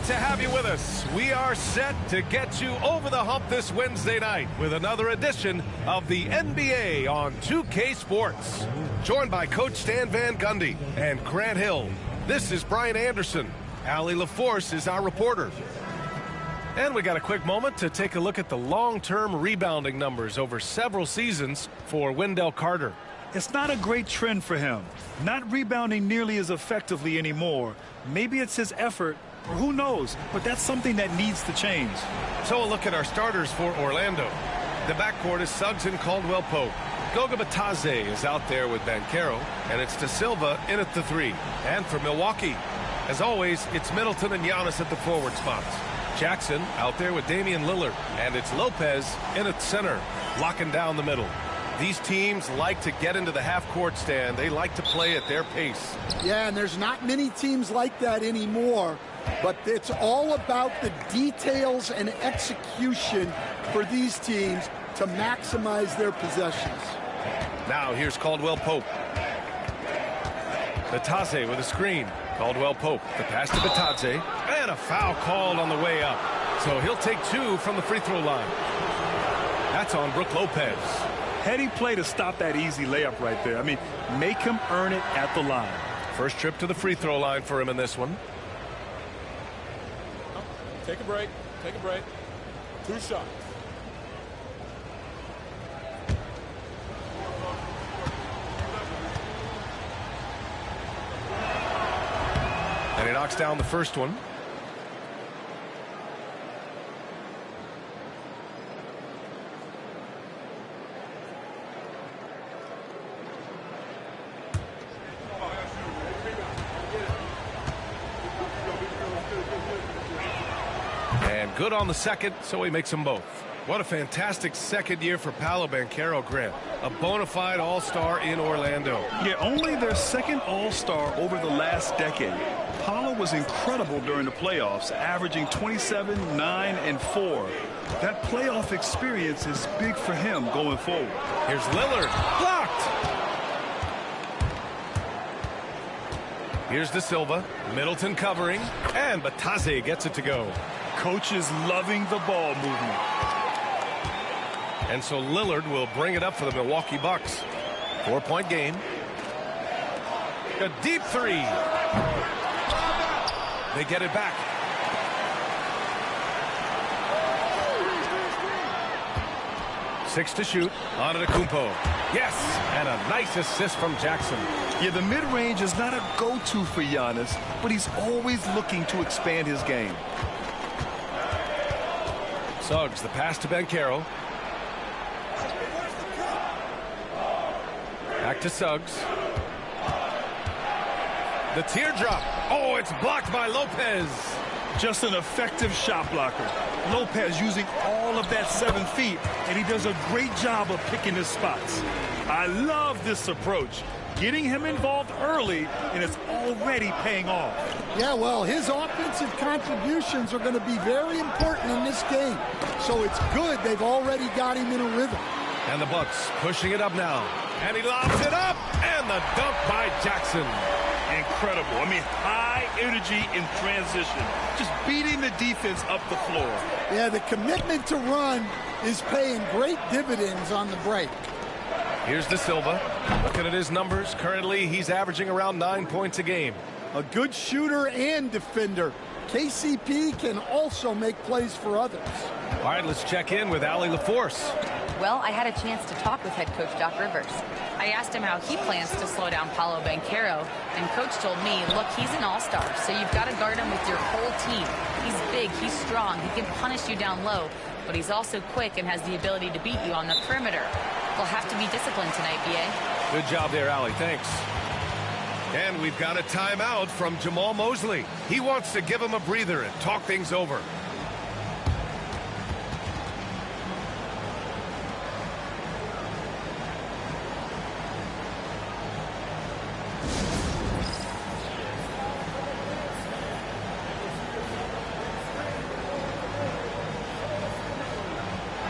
to have you with us. We are set to get you over the hump this Wednesday night with another edition of the NBA on 2K Sports. Joined by Coach Stan Van Gundy and Grant Hill. This is Brian Anderson. Allie LaForce is our reporter. And we got a quick moment to take a look at the long-term rebounding numbers over several seasons for Wendell Carter. It's not a great trend for him. Not rebounding nearly as effectively anymore. Maybe it's his effort, or who knows, but that's something that needs to change. So a look at our starters for Orlando. The backcourt is Suggs and Caldwell Pope. Goga Bitadze is out there with Banchero, and it's De Silva in at the 3. And for Milwaukee, as always, it's Middleton and Giannis at the forward spots. Jackson out there with Damian Lillard, and it's Lopez in at center, locking down the middle. These teams like to get into the half-court stand. They like to play at their pace. Yeah, and there's not many teams like that anymore, but it's all about the details and execution for these teams to maximize their possessions. Now here's Caldwell Pope. Bitadze with a screen. Caldwell Pope, the pass to Bitadze, and a foul called on the way up. So he'll take 2 from the free throw line. That's on Brook Lopez. Heady play to stop that easy layup right there. I mean, make him earn it at the line. First trip to the free throw line for him in this one. Take a break. Take a break. 2 shots. And he knocks down the first one. And good on the second, so he makes them both. What a fantastic second year for Paolo Banchero, Grant. A bona fide all-star in Orlando. Yeah, only their second all-star over the last decade. Paolo was incredible during the playoffs, averaging 27, 9, and 4. That playoff experience is big for him going forward. Here's Lillard. Blocked! Here's De Silva. Middleton covering. And Bitadze gets it to go. Coach is loving the ball movement. And so Lillard will bring it up for the Milwaukee Bucks. 4-point game. A deep 3. They get it back. Six to shoot. Antetokounmpo. Yes! And a nice assist from Jackson. Yeah, the mid-range is not a go-to for Giannis, but he's always looking to expand his game. Suggs, the pass to Banchero. Back to Suggs. The teardrop. Oh, it's blocked by Lopez. Just an effective shot blocker. Lopez using all of that 7 feet, and he does a great job of picking his spots. I love this approach. Getting him involved early, and it's already paying off. Yeah, well, his offensive contributions are going to be very important in this game. So it's good they've already got him in a rhythm. And the Bucks pushing it up now. And he lobs it up, and the dunk by Jackson. Incredible. I mean, high energy in transition. Just beating the defense up the floor. Yeah, the commitment to run is paying great dividends on the break. Here's De Silva. Looking at his numbers, currently he's averaging around 9 points a game. A good shooter and defender. KCP can also make plays for others. All right, let's check in with Allie LaForce. Well, I had a chance to talk with head coach Doc Rivers. I asked him how he plans to slow down Paolo Banchero, and coach told me, look, he's an all-star, so you've got to guard him with your whole team. He's big, he's strong, he can punish you down low, but he's also quick and has the ability to beat you on the perimeter. We'll have to be disciplined tonight, B.A. Good job there, Allie. Thanks. And we've got a timeout from Jamal Mosley. He wants to give him a breather and talk things over.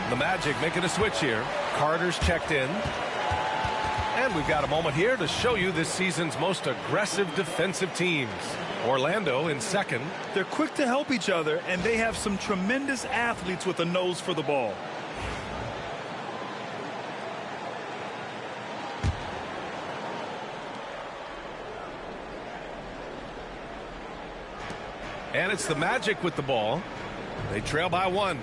The Magic making a switch here. Carter's checked in. And And we've got a moment here to show you this season's most aggressive defensive teams. Orlando in second. They're quick to help each other, and they have some tremendous athletes with a nose for the ball. And it's the Magic with the ball. They trail by 1.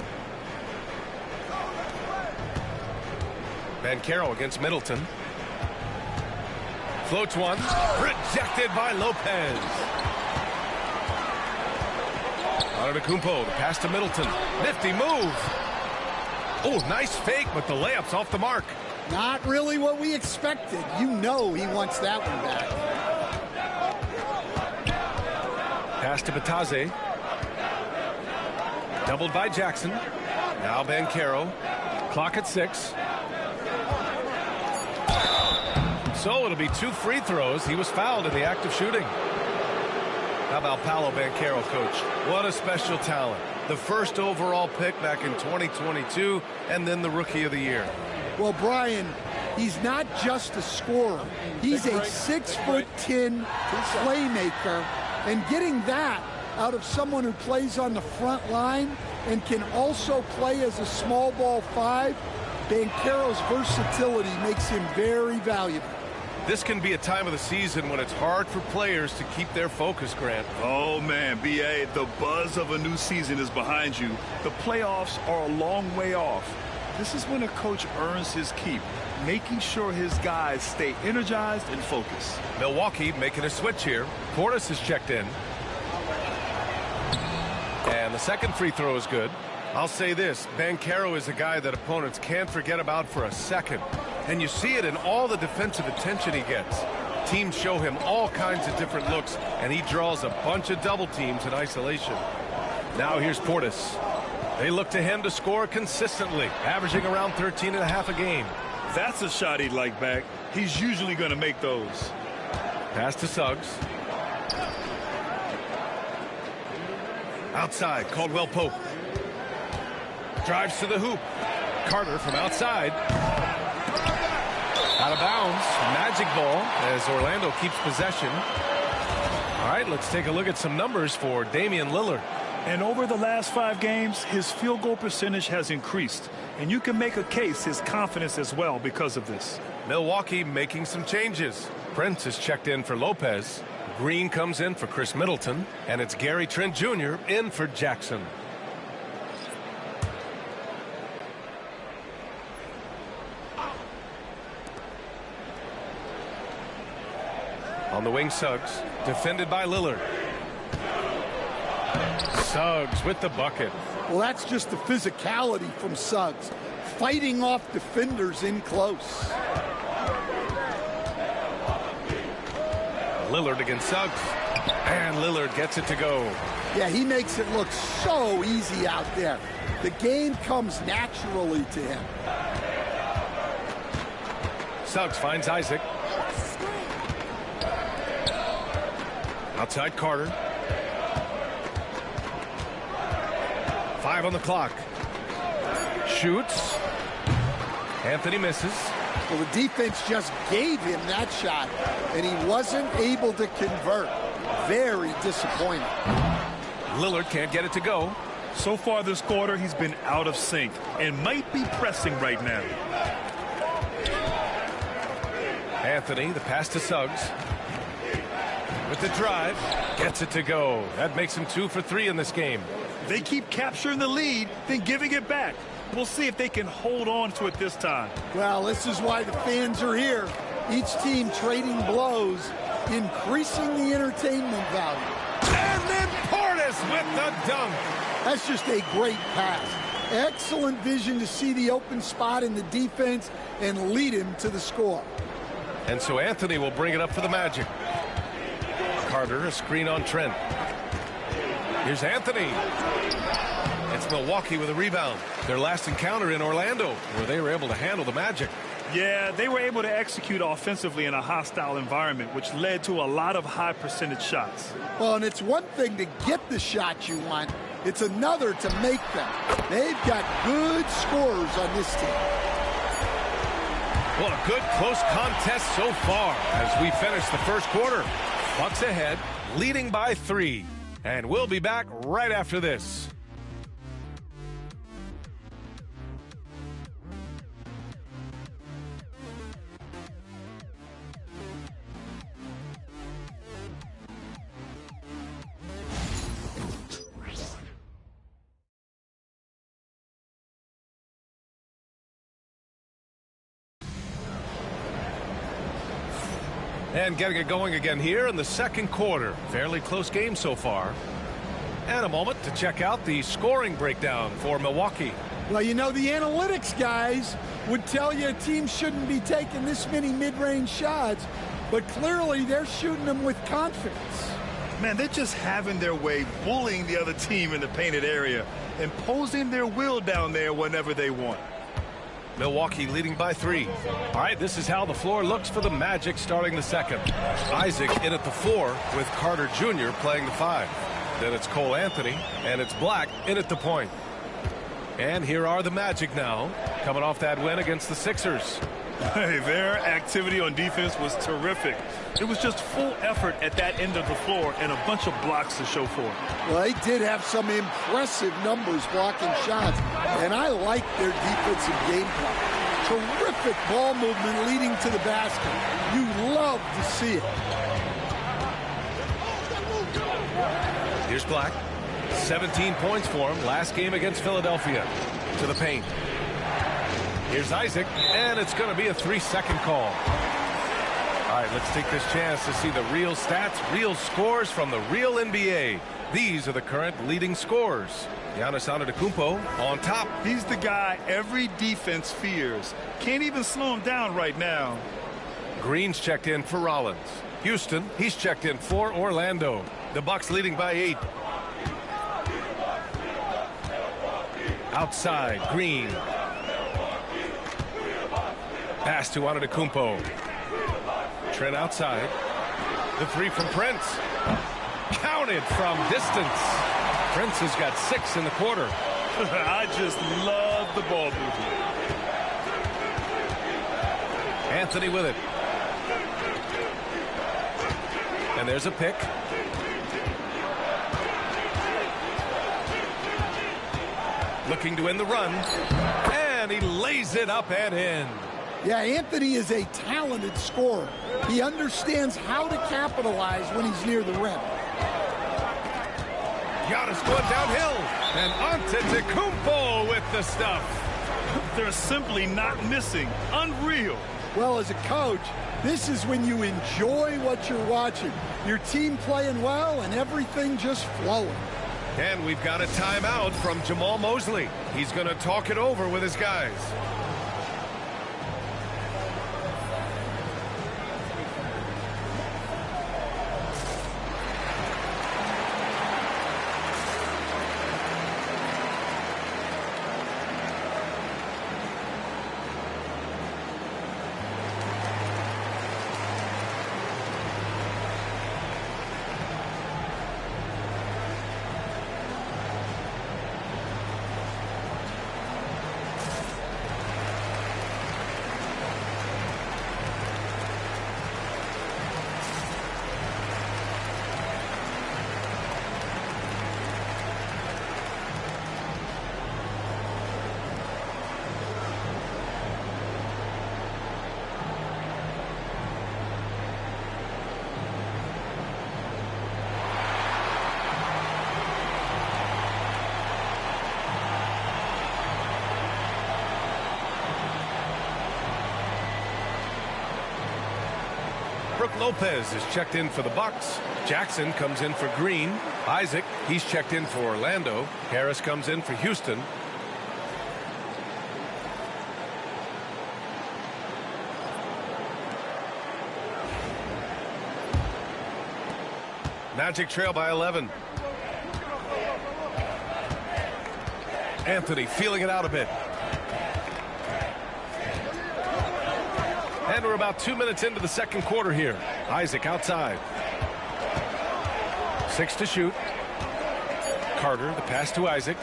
Banchero against Middleton. Floats one. Rejected by Lopez. Antetokounmpo, the pass to Middleton. Nifty move. Oh, nice fake, but the layup's off the mark. Not really what we expected. You know he wants that one back. Pass to Bataze. Doubled by Jackson. Now Banchero. Clock at 6. So it'll be 2 free throws. He was fouled in the act of shooting. How about Paolo Banchero, Coach? What a special talent. The first overall pick back in 2022, and then the Rookie of the Year. Well, Brian, he's not just a scorer. He's a 6'10" playmaker, and getting that out of someone who plays on the front line and can also play as a small ball 5, Banchero's versatility makes him very valuable. This can be a time of the season when it's hard for players to keep their focus, Grant. Oh, man, B.A., the buzz of a new season is behind you. The playoffs are a long way off. This is when a coach earns his keep, making sure his guys stay energized and focused. Milwaukee making a switch here. Portis is checked in. And the second free throw is good. I'll say this, Banchero is a guy that opponents can't forget about for a second. And you see it in all the defensive attention he gets. Teams show him all kinds of different looks, and he draws a bunch of double teams in isolation. Now here's Portis. They look to him to score consistently, averaging around 13.5 a game. That's a shot he'd like back. He's usually going to make those. Pass to Suggs. Outside, Caldwell Pope. Drives to the hoop. Carter from outside. Out of bounds. Magic ball as Orlando keeps possession. All right, let's take a look at some numbers for Damian Lillard. And over the last 5 games, his field goal percentage has increased. And you can make a case his confidence as well because of this. Milwaukee making some changes. Prince is checked in for Lopez. Green comes in for Chris Middleton. And it's Gary Trent Jr. in for Jackson. On the wing, Suggs, defended by Lillard. Suggs with the bucket. Well, that's just the physicality from Suggs, fighting off defenders in close. Lillard against Suggs. And Lillard gets it to go. Yeah, he makes it look so easy out there. The game comes naturally to him. Suggs finds Isaac. Outside Carter. 5 on the clock. Shoots. Anthony misses. Well, the defense just gave him that shot, and he wasn't able to convert. Very disappointing. Lillard can't get it to go. So far this quarter, he's been out of sync and might be pressing right now. Anthony, the pass to Suggs. With the drive, gets it to go. That makes him 2 for 3 in this game. They keep capturing the lead, then giving it back. We'll see if they can hold on to it this time. Well, this is why the fans are here. Each team trading blows, increasing the entertainment value. And then Portis with the dunk. That's just a great pass. Excellent vision to see the open spot in the defense and lead him to the score. And so Anthony will bring it up for the Magic. Carter, a screen on Trent. Here's Anthony. It's Milwaukee with a rebound. Their last encounter in Orlando, where they were able to handle the Magic. Yeah, they were able to execute offensively in a hostile environment, which led to a lot of high percentage shots. Well, and it's one thing to get the shot you want. It's another to make them. They've got good scorers on this team. Well, a good close contest so far as we finish the first quarter. Bucks ahead, leading by 3. And we'll be back right after this. And getting it going again here in the second quarter. Fairly close game so far. And a moment to check out the scoring breakdown for Milwaukee. Well, you know, the analytics guys would tell you a team shouldn't be taking this many mid-range shots, but clearly they're shooting them with confidence. Man, they're just having their way, bullying the other team in the painted area, imposing their will down there whenever they want. Milwaukee leading by 3. All right, this is how the floor looks for the Magic starting the second. Isaac in at the 4 with Carter Jr. playing the 5. Then it's Cole Anthony, and it's Black in at the point. And here are the Magic now, coming off that win against the Sixers. Hey, their activity on defense was terrific. It was just full effort at that end of the floor and a bunch of blocks to show for it. Well, they did have some impressive numbers blocking shots, and I like their defensive game plan. Terrific ball movement leading to the basket. You love to see it. Here's Black. 17 points for him last game against Philadelphia. To the paint. Here's Isaac, and it's going to be a 3-second call. All right, let's take this chance to see the real stats, real scores from the real NBA. These are the current leading scorers. Giannis Antetokounmpo on top. He's the guy every defense fears. Can't even slow him down right now. Green's checked in for Rollins. Houston, he's checked in for Orlando. The Bucks leading by 8. Outside, Green. Pass to Antetokounmpo. Trent outside. The 3 from Prince. Counted from distance. Prince has got 6 in the quarter. I just love the ball movement. Anthony with it. And there's a pick. Looking to end the run. And he lays it up and in. Yeah, Anthony is a talented scorer. He understands how to capitalize when he's near the rim. Giannis going downhill. And Antetokounmpo with the stuff. They're simply not missing. Unreal. Well, as a coach, this is when you enjoy what you're watching. Your team playing well and everything just flowing. And we've got a timeout from Jamal Mosley. He's going to talk it over with his guys. Lopez is checked in for the Bucks. Jackson comes in for Green. Isaac, he's checked in for Orlando. Harris comes in for Houston. Magic trail by 11. Anthony feeling it out a bit. And we're about 2 minutes into the second quarter here. Isaac outside. 6 to shoot. Carter, the pass to Isaac.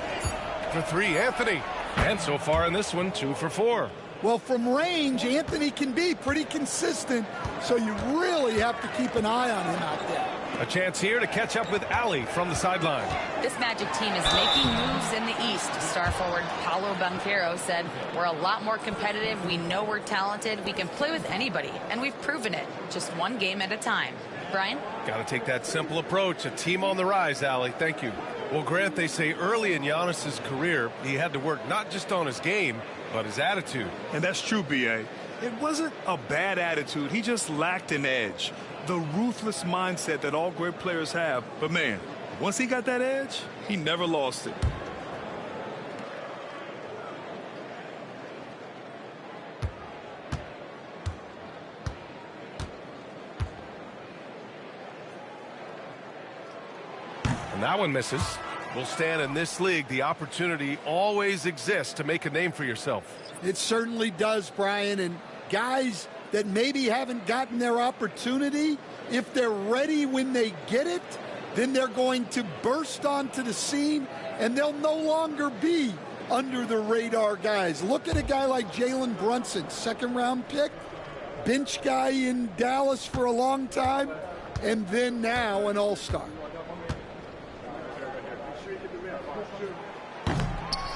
For 3, Anthony. And so far in this one, 2 for 4. Well, from range, Anthony can be pretty consistent, so you really have to keep an eye on him out there. A chance here to catch up with Ali from the sideline. This Magic team is making moves in the East. Star forward Paolo Banchero said, "We're a lot more competitive. We know we're talented. We can play with anybody, and we've proven it. Just one game at a time." Brian? Got to take that simple approach. A team on the rise, Ali. Thank you. Well, Grant, they say early in Giannis's career, he had to work not just on his game, but his attitude. And that's true, B.A. It wasn't a bad attitude. He just lacked an edge. The ruthless mindset that all great players have. But, man, once he got that edge, he never lost it. And that one misses. Will stand in this league. The opportunity always exists to make a name for yourself. It certainly does, Brian. And guys that maybe haven't gotten their opportunity, if they're ready when they get it, then they're going to burst onto the scene, and they'll no longer be under the radar guys. Look at a guy like Jalen Brunson, second-round pick, bench guy in Dallas for a long time, and then now an all-star.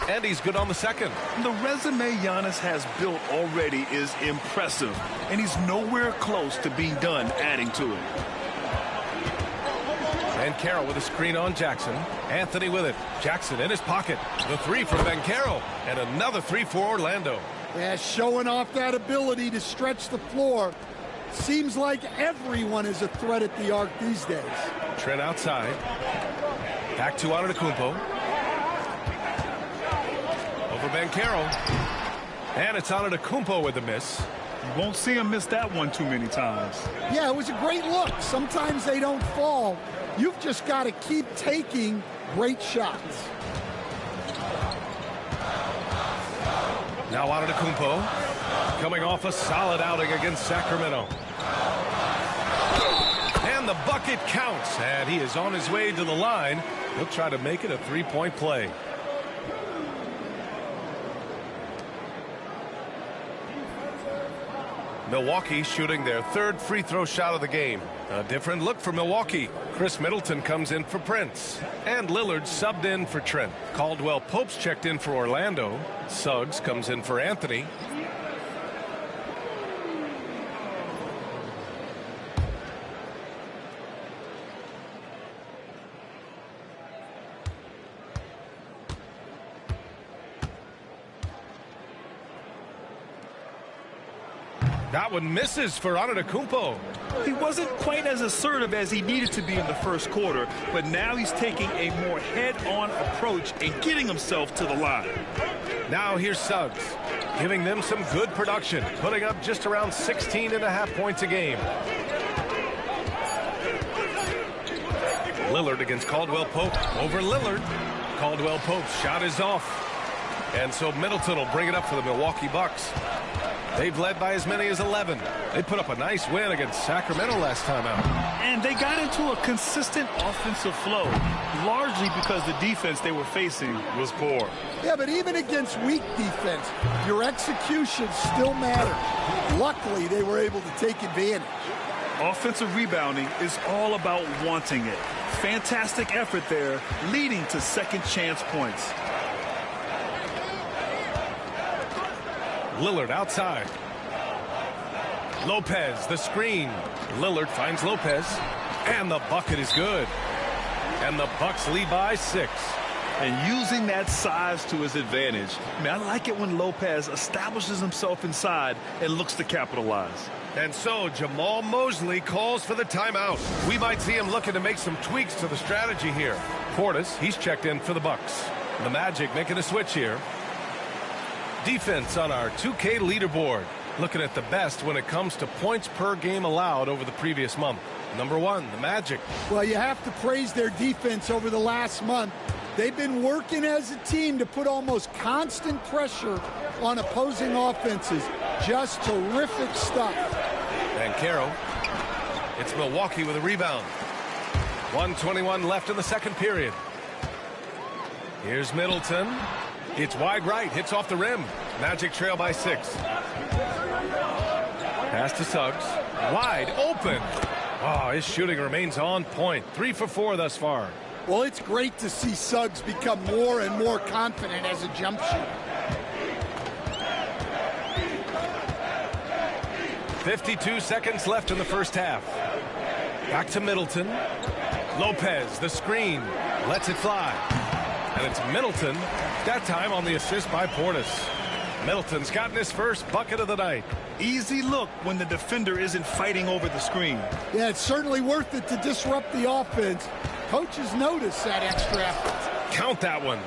And he's good on the second. The resume Giannis has built already is impressive, and he's nowhere close to being done adding to it. Banchero with a screen on Jackson. Anthony with it. Jackson in his pocket. The three from Banchero. And another three for Orlando. Yeah, showing off that ability to stretch the floor. Seems like everyone is a threat at the arc these days. Trent outside. Back to Antetokounmpo. Over Banchero. And it's Antetokounmpo with the miss. You won't see him miss that one too many times. Yeah, it was a great look. Sometimes they don't fall. You've just got to keep taking great shots. Now Antetokounmpo coming off a solid outing against Sacramento. And the bucket counts. And he is on his way to the line. He'll try to make it a three-point play. Milwaukee shooting their third free throw shot of the game. A different look for Milwaukee. Chris Middleton comes in for Prince. And Lillard subbed in for Trent. Caldwell Pope's checked in for Orlando. Suggs comes in for Anthony. That one misses for Antetokounmpo. He wasn't quite as assertive as he needed to be in the first quarter, but now he's taking a more head-on approach and getting himself to the line. Now here's Suggs, giving them some good production, putting up just around 16.5 points a game. Lillard against Caldwell Pope. Over Lillard. Caldwell Pope's shot is off. And so Middleton will bring it up for the Milwaukee Bucks. They've led by as many as 11. They put up a nice win against Sacramento last time out. And they got into a consistent offensive flow, largely because the defense they were facing was poor. Yeah, but even against weak defense, your execution still matters. Luckily, they were able to take advantage. Offensive rebounding is all about wanting it. Fantastic effort there, leading to second chance points. Lillard outside. Lopez, the screen. Lillard finds Lopez. And the bucket is good. And the Bucks lead by 6. And using that size to his advantage. I mean, I like it when Lopez establishes himself inside and looks to capitalize. And so Jamal Mosley calls for the timeout. We might see him looking to make some tweaks to the strategy here. Portis, he's checked in for the Bucks. The Magic making a switch here. Defense on our 2K leaderboard. Looking at the best when it comes to points per game allowed over the previous month. Number 1, the Magic. Well, you have to praise their defense over the last month. They've been working as a team to put almost constant pressure on opposing offenses. Just terrific stuff. Banchero. It's Milwaukee with a rebound. 1:21 left in the second period. Here's Middleton. It's wide right, hits off the rim. Magic trail by 6. Pass to Suggs. Wide open. Oh, his shooting remains on point. 3 for 4 thus far. Well, it's great to see Suggs become more and more confident as a jump shooter. 52 seconds left in the first half. Back to Middleton. Lopez, the screen. Lets it fly. And it's Middleton. That time on the assist by Portis. Middleton's gotten his first bucket of the night. Easy look when the defender isn't fighting over the screen. Yeah, it's certainly worth it to disrupt the offense. Coaches notice that extra effort. Count that one.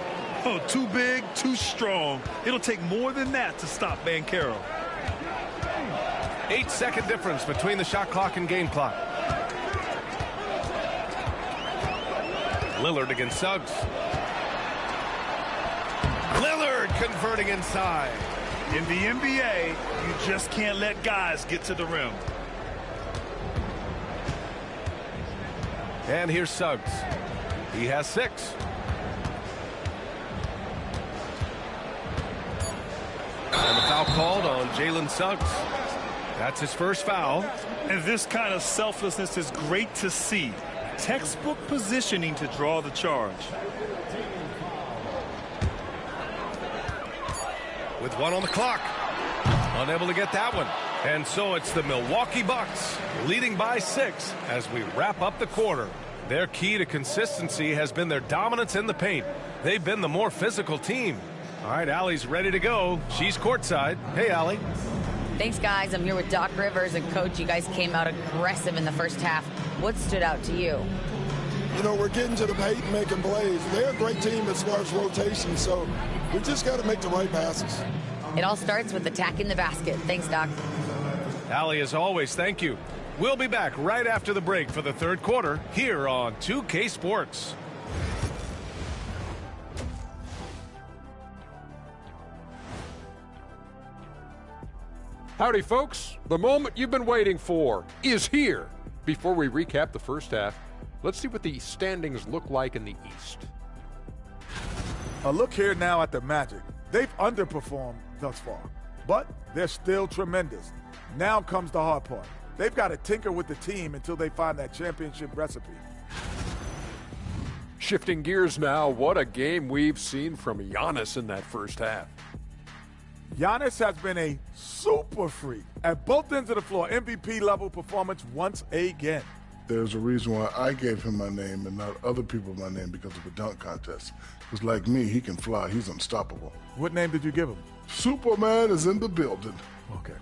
Oh, too big, too strong. It'll take more than that to stop Banchero. 8-second difference between the shot clock and game clock. Lillard against Suggs. Lillard converting inside. In the NBA, you just can't let guys get to the rim. And here's Suggs. He has 6. And the foul called on Jalen Suggs. That's his first foul. And this kind of selflessness is great to see. Textbook positioning to draw the charge. With 1 on the clock. Unable to get that one. And so it's the Milwaukee Bucks leading by 6 as we wrap up the quarter. Their key to consistency has been their dominance in the paint. They've been the more physical team. All right, Allie's ready to go. She's courtside. Hey, Allie. Thanks, guys. I'm here with Doc Rivers and Coach. You guys came out aggressive in the first half. What stood out to you? You know, we're getting to the paint and making plays. They're a great team as far as rotation, so we just got to make the right passes. It all starts with attacking the basket. Thanks, Doc. Allie, as always, thank you. We'll be back right after the break for the third quarter here on 2K Sports. Howdy, folks. The moment you've been waiting for is here. Before we recap the first half, let's see what the standings look like in the East. A look here now at the Magic. They've underperformed thus far, but they're still tremendous. Now comes the hard part. They've got to tinker with the team until they find that championship recipe. Shifting gears now, what a game we've seen from Giannis in that first half. Giannis has been a super freak at both ends of the floor. MVP level performance once again. There's a reason why I gave him my name and not other people my name, because of a dunk contest. Because like me, he can fly. He's unstoppable. What name did you give him? Superman is in the building. Okay.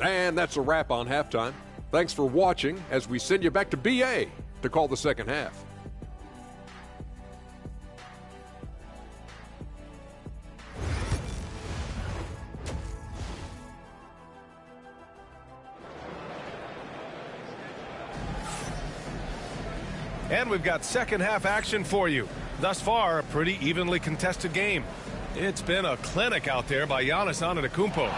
And that's a wrap on halftime. Thanks for watching as we send you back to BA to call the second half. And we've got second half action for you. Thus far, a pretty evenly contested game. It's been a clinic out there by Giannis Antetokounmpo.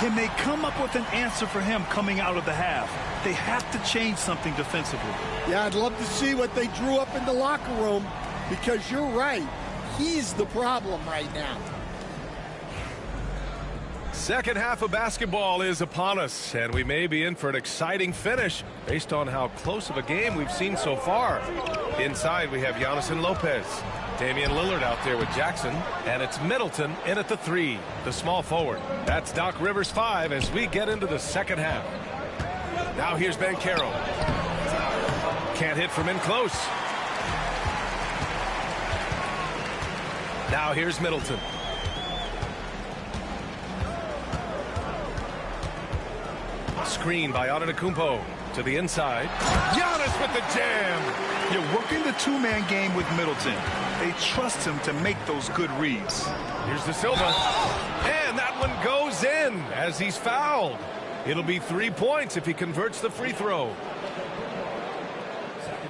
Can they come up with an answer for him coming out of the half? They have to change something defensively. Yeah, I'd love to see what they drew up in the locker room, because you're right. He's the problem right now. Second half of basketball is upon us, and we may be in for an exciting finish based on how close of a game we've seen so far. Inside, we have Giannis and Lopez. Damian Lillard out there with Jackson, and it's Middleton in at the 3, the small forward. That's Doc Rivers 5 as we get into the second half. Now here's Banchero. Can't hit from in close. Now here's Middleton. Screen by Antetokounmpo to the inside. Giannis with the jam. You're working the two-man game with Middleton. They trust him to make those good reads. Here's the Silva. And that one goes in as he's fouled. It'll be 3 points if he converts the free throw.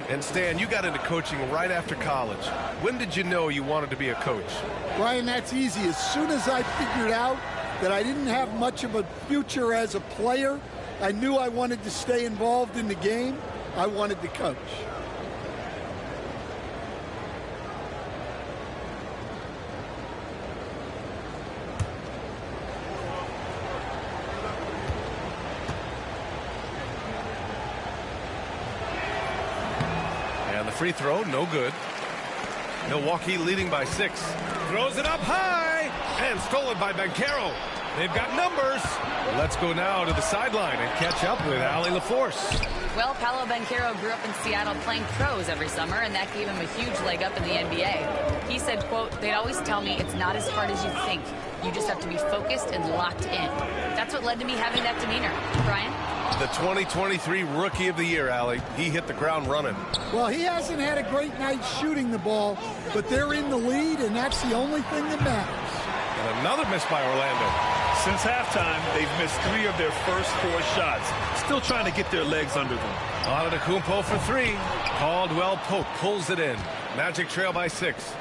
And Stan, you got into coaching right after college. When did you know you wanted to be a coach? Brian, that's easy. As soon as I figured out that I didn't have much of a future as a player, I knew I wanted to stay involved in the game. I wanted to coach. And the free throw, no good. Milwaukee leading by 6. Throws it up high and stolen by Banchero. They've got numbers. Let's go now to the sideline and catch up with Allie LaForce. Well, Paolo Banchero grew up in Seattle playing pros every summer, and that gave him a huge leg up in the NBA. He said, quote, "They'd always tell me it's not as hard as you think. You just have to be focused and locked in." That's what led to me having that demeanor. Brian? The 2023 Rookie of the Year, Allie. He hit the ground running. Well, he hasn't had a great night shooting the ball, but they're in the lead, and that's the only thing that matters. And another miss by Orlando. Since halftime, they've missed 3 of their first 4 shots. Still trying to get their legs under them. Antetokounmpo for 3. Caldwell Pope pulls it in. Magic trail by 6.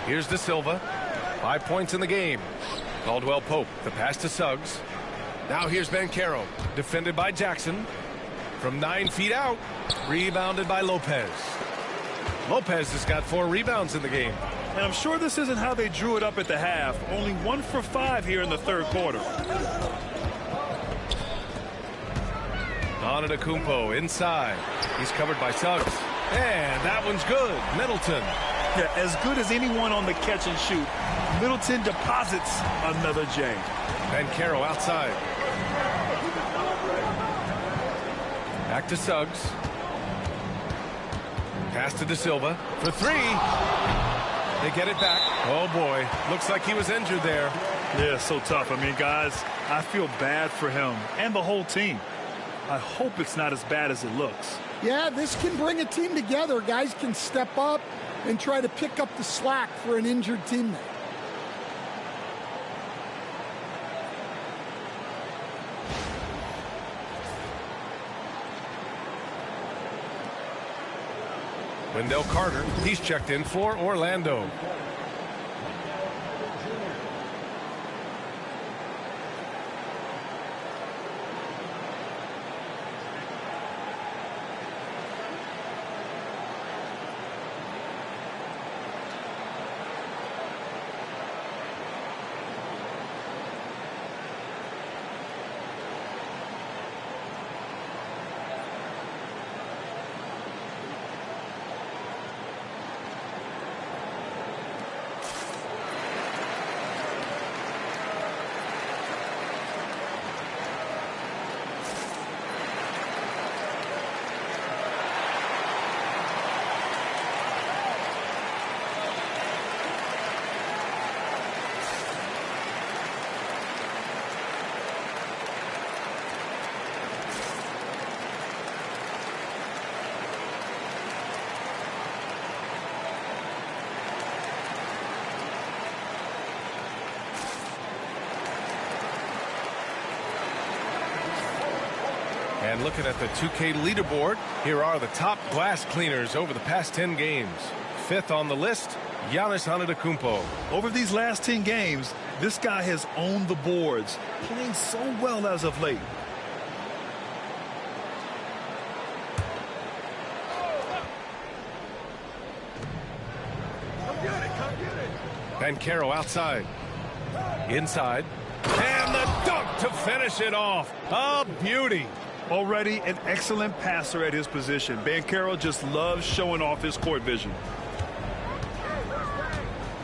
Here's De Silva. 5 points in the game. Caldwell Pope, the pass to Suggs. Now here's Banchero, defended by Jackson. From 9 feet out, rebounded by Lopez. Lopez has got 4 rebounds in the game. And I'm sure this isn't how they drew it up at the half. Only 1 for 5 here in the third quarter. Antetokounmpo inside. He's covered by Suggs. And that one's good. Middleton. Yeah, as good as anyone on the catch and shoot. Middleton deposits another J. Banchero outside. Back to Suggs. Pass to De Silva for 3. They get it back. Oh, boy. Looks like he was injured there. Yeah, so tough. I mean, guys, I feel bad for him and the whole team. I hope it's not as bad as it looks. Yeah, this can bring a team together. Guys can step up and try to pick up the slack for an injured teammate. Wendell Carter, he's checked in for Orlando. And looking at the 2K leaderboard, here are the top glass cleaners over the past 10 games. 5th on the list, Giannis Antetokounmpo. Over these last 10 games, this guy has owned the boards, playing so well as of late. Banchero outside. Inside. And the dunk to finish it off. A beauty. Already an excellent passer at his position. Banchero just loves showing off his court vision.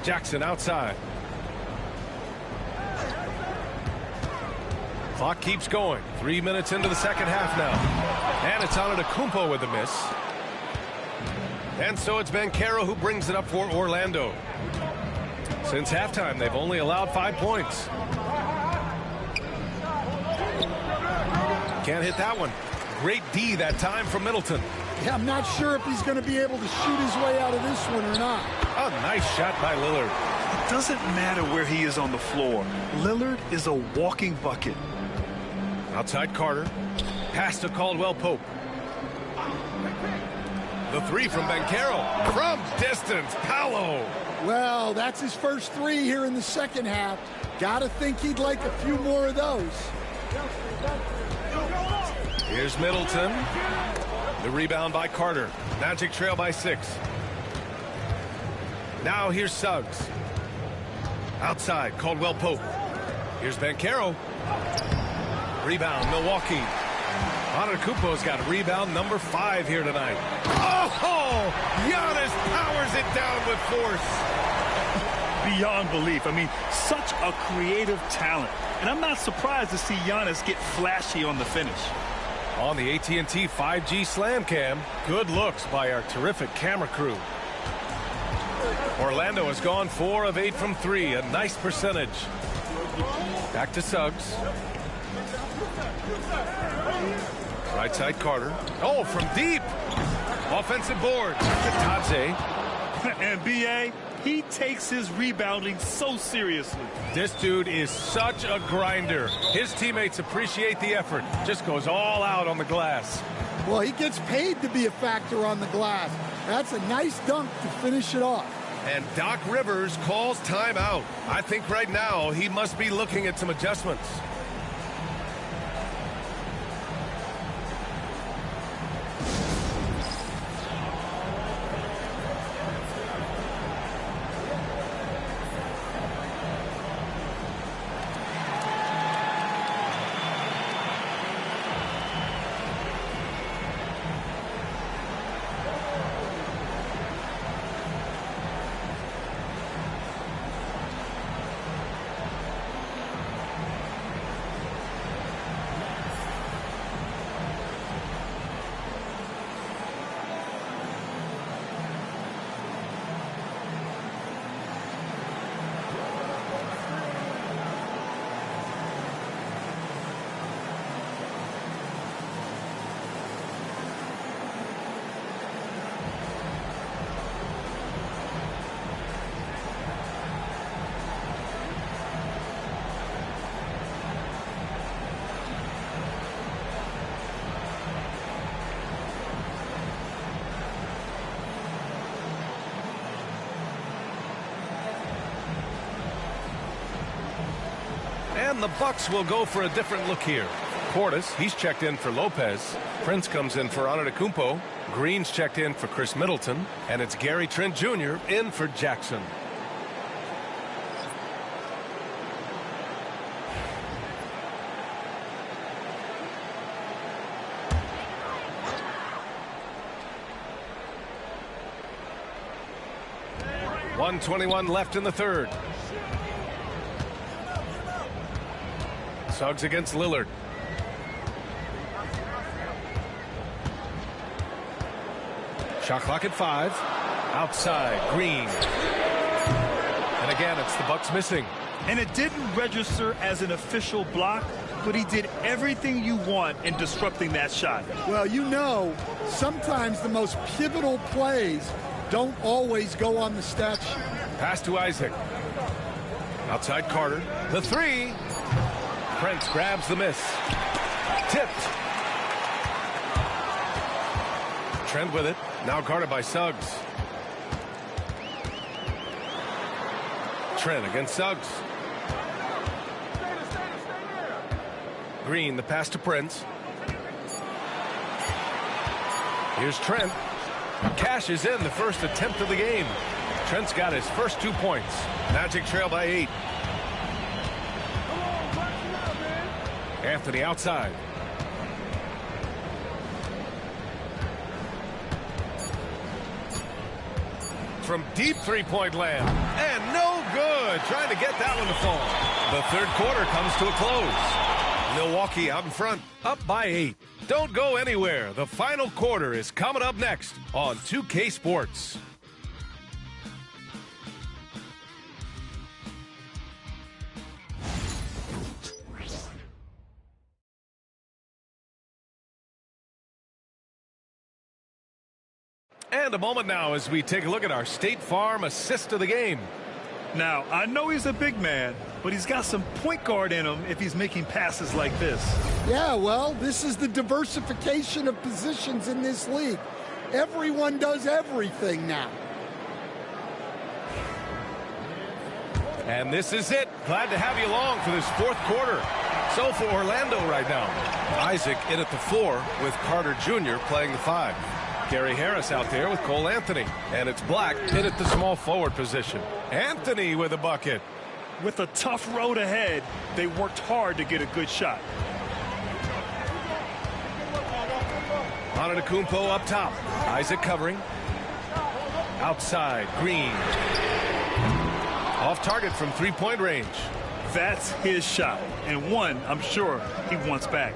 Jackson outside. Clock keeps going. 3 minutes into the second half now. And it's Antetokounmpo with the miss. And so it's Banchero who brings it up for Orlando. Since halftime, they've only allowed 5 points. Can't hit that one. Great D that time from Middleton. Yeah, I'm not sure if he's going to be able to shoot his way out of this one or not. A nice shot by Lillard. It doesn't matter where he is on the floor. Lillard is a walking bucket. Outside Carter. Pass to Caldwell Pope. The 3 from Banchero. From distance, Paolo. Well, that's his first 3 here in the second half. Got to think he'd like a few more of those. Here's Middleton. The rebound by Carter. Magic trail by 6. Now here's Suggs. Outside, Caldwell Pope. Here's Banchero. Rebound, Milwaukee. Antetokounmpo's got rebound number 5 here tonight. Oh! Giannis powers it down with force. Beyond belief. I mean, such a creative talent. And I'm not surprised to see Giannis get flashy on the finish. On the AT&T 5G Slam Cam, good looks by our terrific camera crew. Orlando has gone 4 of 8 from 3, a nice percentage. Back to Suggs. Right side Carter. Oh, from deep. Offensive board. Taze. And B.A., he takes his rebounding so seriously. This dude is such a grinder. His teammates appreciate the effort. Just goes all out on the glass. Well, he gets paid to be a factor on the glass. That's a nice dunk to finish it off. And Doc Rivers calls timeout. I think right now he must be looking at some adjustments. And the Bucks will go for a different look here. Portis, he's checked in for Lopez. Prince comes in for Antetokounmpo. Green's checked in for Chris Middleton. And it's Gary Trent Jr. in for Jackson. .121 left in the third. Suggs against Lillard. Shot clock at 5. Outside, Green. And again, it's the Bucks missing. And it didn't register as an official block, but he did everything you want in disrupting that shot. Well, you know, sometimes the most pivotal plays don't always go on the stat sheet. Pass to Isaac. Outside Carter. The 3. Prince grabs the miss. Tipped. Trent with it. Now guarded by Suggs. Trent against Suggs. Green, the pass to Prince. Here's Trent. Cashes in the first attempt of the game. Trent's got his first 2 points. Magic trail by 8. Anthony outside. From deep three-point land. And no good. Trying to get that one to fall. The third quarter comes to a close. Milwaukee out in front, up by 8. Don't go anywhere. The final quarter is coming up next on 2K Sports. And a moment now as we take a look at our State Farm assist of the game. Now, I know he's a big man, but he's got some point guard in him if he's making passes like this. Yeah, well, this is the diversification of positions in this league. Everyone does everything now. And this is it. Glad to have you along for this fourth quarter. So for Orlando right now, Isaac in at the 4 with Carter Jr. playing the 5. Gary Harris out there with Cole Anthony. And it's Black in at the small forward position. Anthony with a bucket. With a tough road ahead, they worked hard to get a good shot. Antetokounmpo up top. Isaac covering. Outside, Green. Off target from three-point range. That's his shot, and one I'm sure he wants back.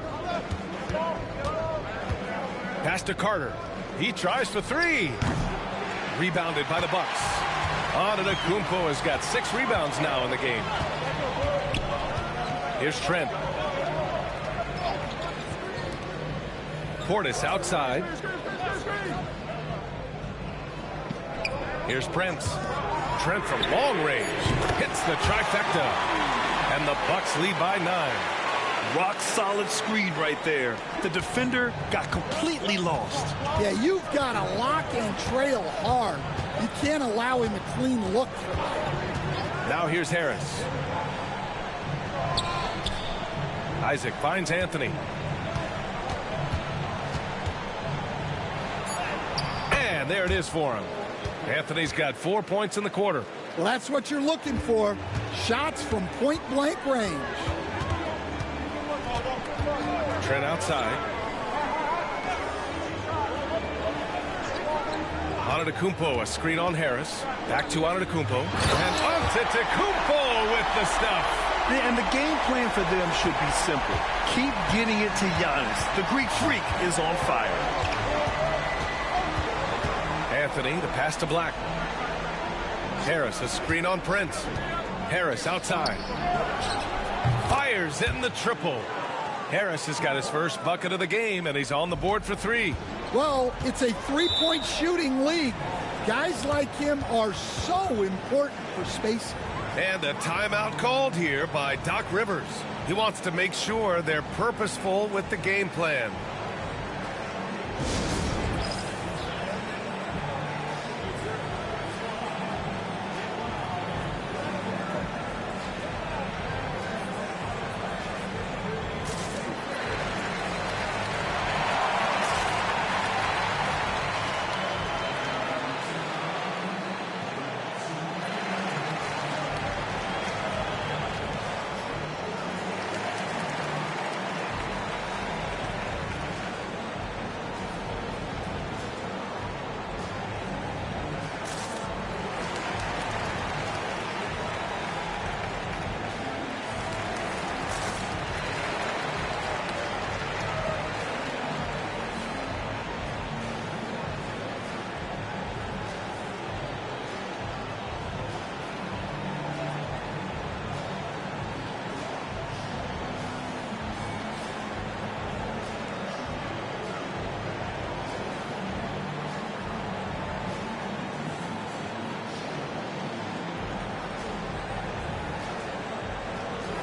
Pass to Carter. He tries for three. Rebounded by the Bucks. Antetokounmpo has got 6 rebounds now in the game. Here's Trent. Portis outside. Here's Prince. Trent from long range hits the trifecta, and the Bucks lead by 9. Rock solid screen right there. The defender got completely lost. Yeah, you've got to lock and trail hard. You can't allow him a clean look for that. Now here's Harris. Isaac finds Anthony. And there it is for him. Anthony's got 4 points in the quarter. Well, that's what you're looking for. Shots from point-blank range. Trent outside. Antetokounmpo, a screen on Harris. Back to Antetokounmpo. And Antetokounmpo with the stuff. And the game plan for them should be simple. Keep getting it to Giannis. The Greek freak is on fire. Anthony, the pass to Black. Harris, a screen on Prince. Harris outside. Fires in the triple. Harris has got his first bucket of the game, and he's on the board for 3. Well, it's a three-point shooting league. Guys like him are so important for spacing. And a timeout called here by Doc Rivers. He wants to make sure they're purposeful with the game plan.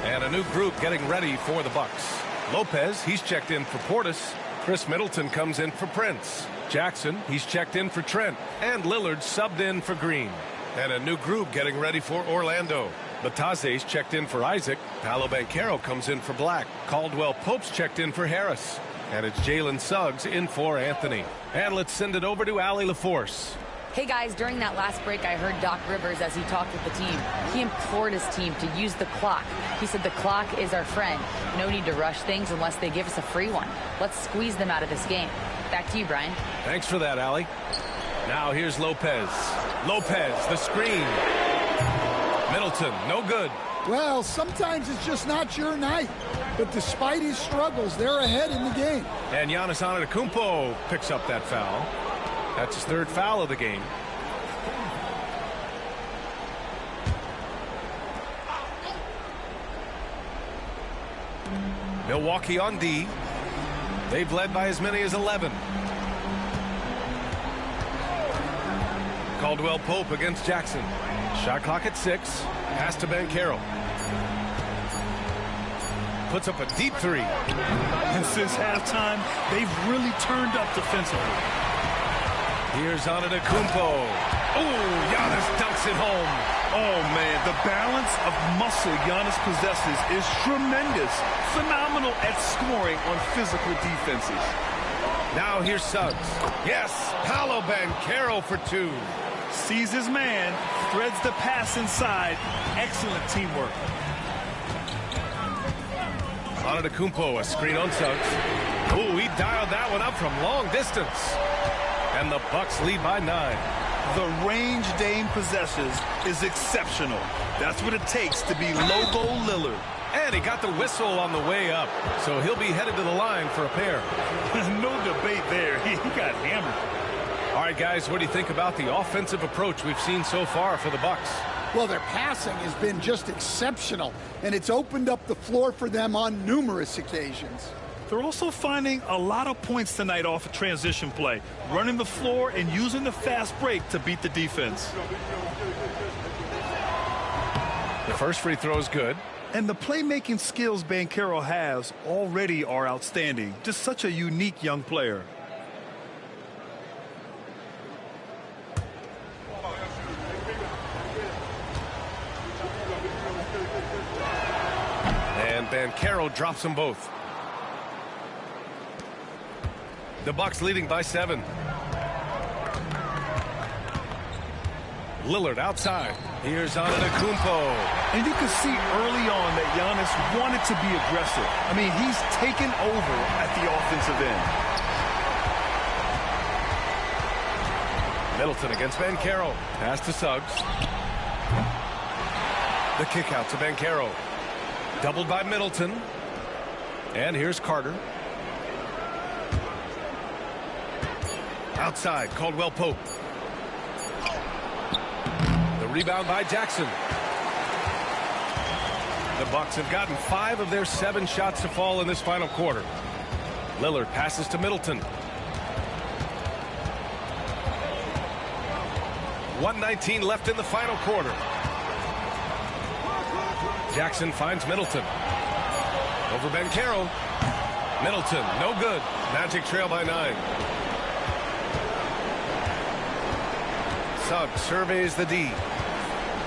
And a new group getting ready for the Bucks. Lopez, he's checked in for Portis. Chris Middleton comes in for Prince. Jackson, he's checked in for Trent. And Lillard subbed in for Green. And a new group getting ready for Orlando. Bataze's checked in for Isaac. Paolo Banchero comes in for Black. Caldwell Pope's checked in for Harris. And it's Jalen Suggs in for Anthony. And let's send it over to Allie LaForce. Hey guys, during that last break, I heard Doc Rivers as he talked with the team. He implored his team to use the clock. He said the clock is our friend. No need to rush things unless they give us a free one. Let's squeeze them out of this game. Back to you, Brian. Thanks for that, Allie. Now here's Lopez. Lopez, the screen. Middleton, no good. Well, sometimes it's just not your night. But despite his struggles, they're ahead in the game. And Giannis Antetokounmpo picks up that foul. That's his 3rd foul of the game. Milwaukee on D. They've led by as many as 11. Caldwell Pope against Jackson. Shot clock at 6. Pass to Banchero. Puts up a deep 3. And since halftime, they've really turned up defensively. Here's Antetokounmpo. Oh, Giannis dunks it home. Oh, man, the balance of muscle Giannis possesses is tremendous. Phenomenal at scoring on physical defenses. Now here's Suggs. Yes, Paolo Banchero for 2. Sees his man, threads the pass inside. Excellent teamwork. Antetokounmpo, a screen on Suggs. Ooh, he dialed that one up from long distance. And the Bucks lead by 9. The range Dame possesses is exceptional. That's what it takes to be logo Lillard. And he got the whistle on the way up, so he'll be headed to the line for a pair. No debate there. He got hammered. All right, guys, what do you think about the offensive approach we've seen so far for the Bucks? Well, their passing has been just exceptional, and it's opened up the floor for them on numerous occasions. They're also finding a lot of points tonight off of transition play, running the floor and using the fast break to beat the defense. The first free throw is good. And the playmaking skills Banchero has already are outstanding. Just such a unique young player. And Banchero drops them both. The Bucks leading by 7. Lillard outside. Here's Antetokounmpo. And you can see early on that Giannis wanted to be aggressive. I mean, he's taken over at the offensive end. Middleton against Banchero. Pass to Suggs. The kick out to Banchero. Doubled by Middleton. And here's Carter. Outside, Caldwell Pope. The rebound by Jackson. The Bucks have gotten 5 of their 7 shots to fall in this final quarter. Lillard passes to Middleton. 1:19 left in the final quarter. Jackson finds Middleton. Over Banchero. Middleton, no good. Magic trail by 9. Suggs surveys the D.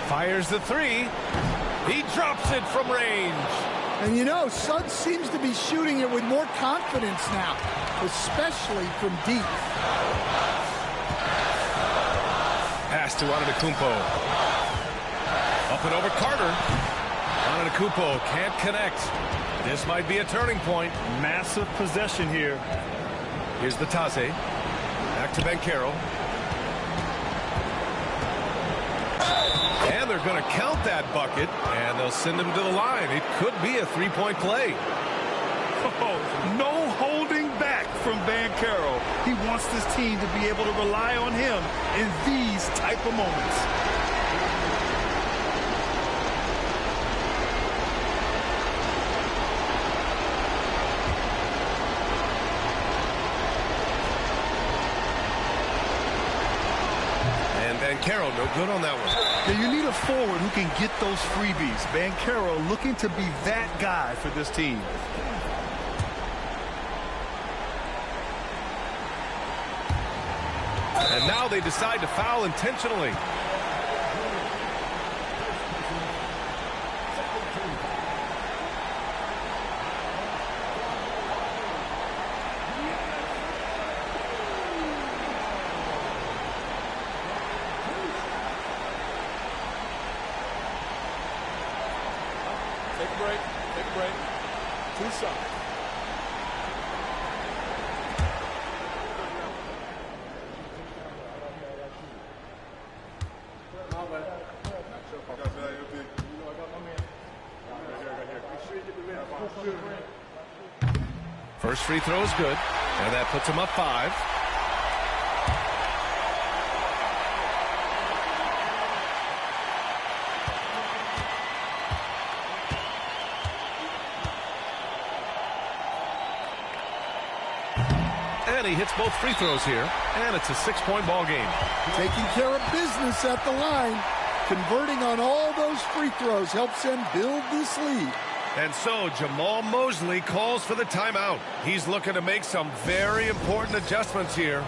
Fires the 3. He drops it from range. And you know, Suggs seems to be shooting it with more confidence now, especially from deep. Pass to Antetokounmpo. Up and over Carter. Antetokounmpo can't connect. This might be a turning point. Massive possession here. Here's the Taze. Back to Banchero. And they're going to count that bucket, and they'll send him to the line. It could be a 3-point play. Oh, no holding back from Banchero. He wants this team to be able to rely on him in these type of moments. Banchero, no good on that one. Yeah, you need a forward who can get those freebies. Banchero looking to be that guy for this team. And now they decide to foul intentionally. Take a break. 2 shots. First free throw is good, and that puts him up 5. And he hits both free throws here, and it's a 6-point ball game. Taking care of business at the line. Converting on all those free throws helps them build this lead. And so Jamal Mosley calls for the timeout. He's looking to make some very important adjustments here.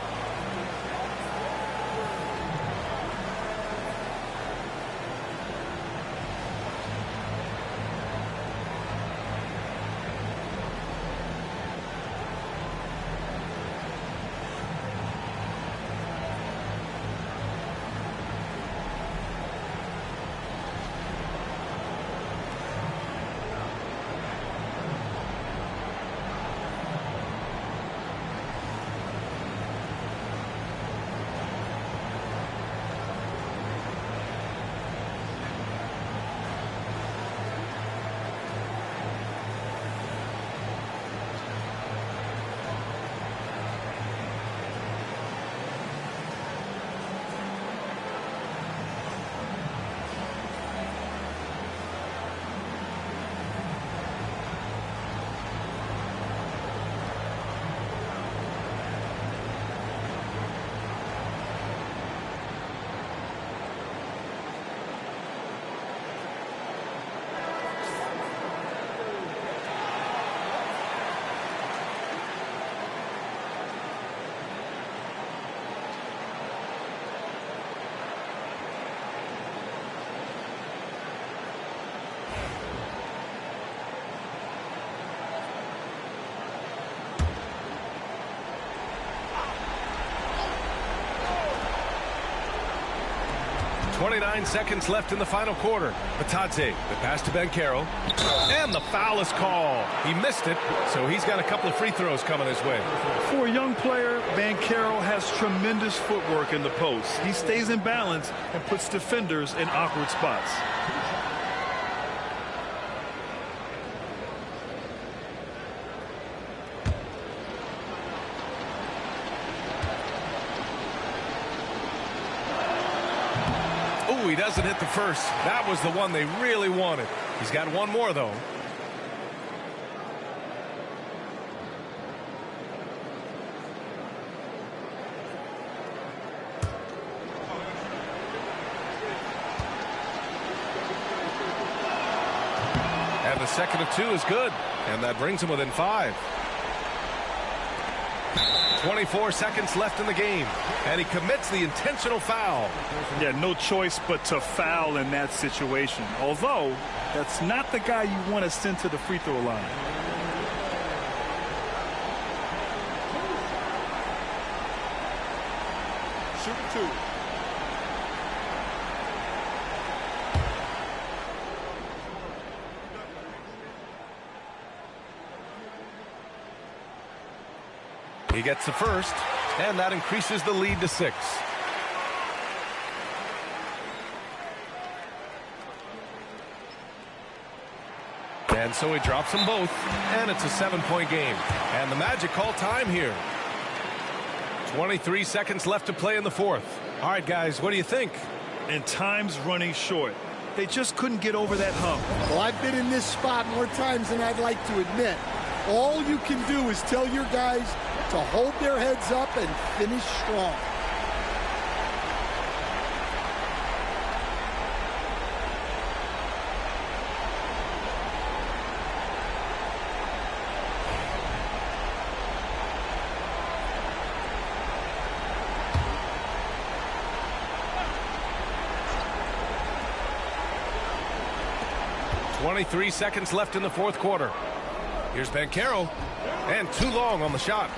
29 seconds left in the final quarter. Batadze, the pass to Banchero, and the foul is called. He missed it, so he's got a couple of free throws coming his way. For a young player, Banchero has tremendous footwork in the post. He stays in balance and puts defenders in awkward spots. He doesn't hit the first. That was the one they really wanted. He's got one more, though. And the second of two is good. And that brings him within 5. 24 seconds left in the game, and he commits the intentional foul. Yeah, no choice but to foul in that situation. Although, that's not the guy you want to send to the free throw line. Shoot 2. He gets the first, and that increases the lead to 6. And so he drops them both, and it's a 7-point game. And the Magic call time here. 23 seconds left to play in the fourth. All right, guys, what do you think? And time's running short. They just couldn't get over that hump. Well, I've been in this spot more times than I'd like to admit. All you can do is tell your guys to hold their heads up and finish strong. .23 seconds left in the fourth quarter. Here's Banchero, and too long on the shot.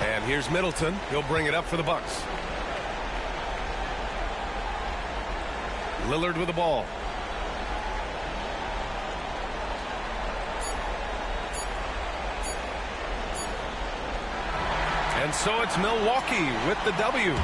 And here's Middleton. He'll bring it up for the Bucks. Lillard with the ball. And so it's Milwaukee with the W.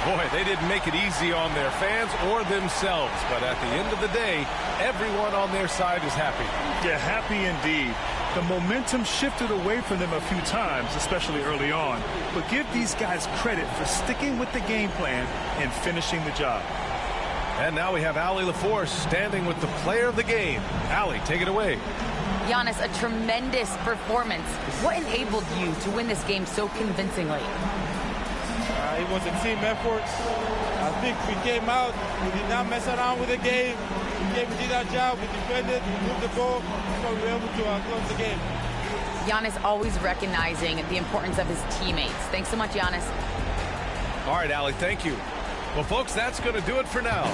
Boy, they didn't make it easy on their fans or themselves. But at the end of the day, everyone on their side is happy. Yeah, happy indeed. The momentum shifted away from them a few times, especially early on. But give these guys credit for sticking with the game plan and finishing the job. And now we have Allie LaForce standing with the player of the game. Allie, take it away. Giannis, a tremendous performance. What enabled you to win this game so convincingly? It was a team effort. I think we came out, we did not mess around with the game. We did our job, we defended, we moved the ball, so we were able to close the game. Giannis always recognizing the importance of his teammates. Thanks so much, Giannis. All right, Allie, thank you. Well, folks, that's going to do it for now.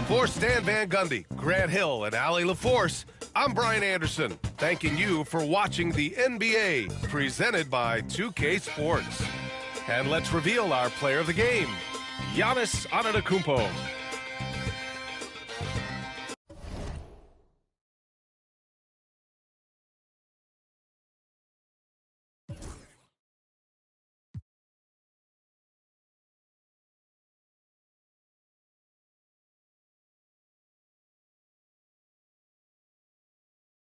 For Stan Van Gundy, Grant Hill, and Allie LaForce, I'm Brian Anderson, thanking you for watching the NBA, presented by 2K Sports. And let's reveal our player of the game, Giannis Antetokounmpo.